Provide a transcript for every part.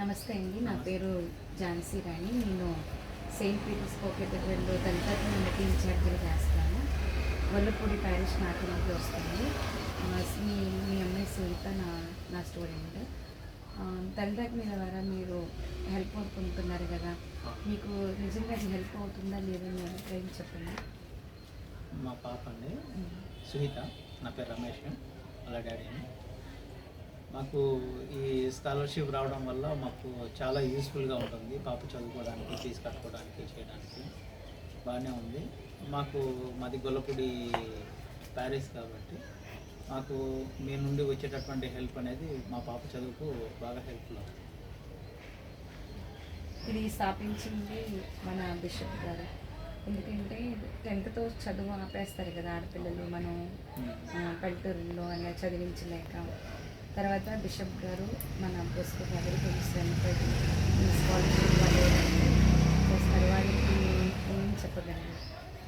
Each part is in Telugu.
నమస్తే అండి. నా పేరు ఝాన్సీ రాణి. నేను సెయింట్ పీటర్స్ కోకేటగర్లో దళిత కమ్యూనిటీ ఇన్ఛార్జిగా చేస్తాను. వల్లపూడి ప్యారిష్ నాటికి వస్తుంది. మీ మీ అమ్మాయి సునీత నా స్టూడెంట్. దళిత మీద ద్వారా మీరు హెల్ప్ పొందుతున్నారు కదా, మీకు నిజంగా అది హెల్ప్ అవుతుందా లేదా మీ అభిప్రాయం చెప్పండి. మా పాప అండి సునీత, నా పేరు రమేష్, వాళ్ళ డాడీ అని. మాకు ఈ స్కాలర్షిప్ రావడం వల్ల మాకు చాలా యూస్ఫుల్గా ఉంటుంది. పాప చదువుకోవడానికి, ఫీజు కట్టుకోవడానికి, చేయడానికి బాగానే ఉంది. మాది గొల్లపూడి ప్యారిస్ కాబట్టి మాకు మీ నుండి వచ్చేటటువంటి హెల్ప్ అనేది మా పాప చదువుకు బాగా హెల్ప్ఫుల్ అవుతుంది. ఇది స్థాపించింది మన బిషప్ గారు. ఎందుకంటే 10th చదువు ఆపేస్తారు కదా ఆడపిల్లలు, మనం పల్లెటూరులో అలా చదివించలేక. తర్వాత బిషప్ గారు మన బొస్కో గారు స్కాలర్షిప్ చేస్తారు. వాళ్ళకి ఏం చెప్పగలరు?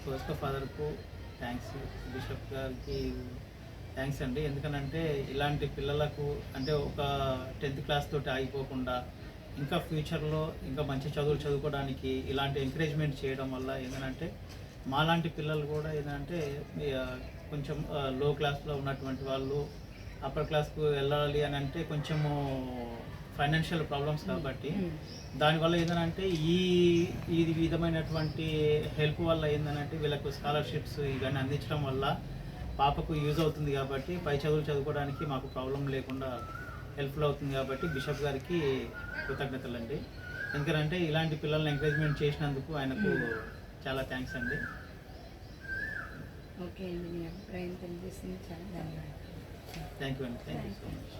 బొస్కో ఫాదర్కు థ్యాంక్స్, బిషప్ గారికి థ్యాంక్స్ అండి. ఎందుకనంటే ఇలాంటి పిల్లలకు అంటే ఒక 10th క్లాస్ తోటి ఆగిపోకుండా ఇంకా ఫ్యూచర్లో ఇంకా మంచి చదువులు చదువుకోవడానికి ఇలాంటి ఎంకరేజ్మెంట్ చేయడం వల్ల ఏంటంటే మాలాంటి పిల్లలు కూడా ఏంటంటే కొంచెం లో క్లాస్లో ఉన్నటువంటి వాళ్ళు అప్పర్ క్లాస్కు వెళ్ళాలి అని అంటే కొంచెము ఫైనాన్షియల్ ప్రాబ్లమ్స్ కాబట్టి దానివల్ల ఏంటంటే ఈ విధమైనటువంటి హెల్ప్ వల్ల ఏంటంటే వీళ్ళకు స్కాలర్షిప్స్ ఇవన్నీ అందించడం వల్ల పాపకు యూజ్ అవుతుంది. కాబట్టి పై చదువులు చదువుకోవడానికి మాకు ప్రాబ్లం లేకుండా హెల్ప్ఫుల్ అవుతుంది. కాబట్టి బిషప్ గారికి కృతజ్ఞతలు అండి. ఎందుకంటే ఇలాంటి పిల్లల్ని ఎంకరేజ్మెంట్ చేసినందుకు ఆయనకు చాలా థ్యాంక్స్ అండి. ఓకే అండి, మీ అభిప్రాయం తెలియజేసింది చాలా ధన్యవాదాలు. థ్యాంక్ యూ అండి. Thank you so much.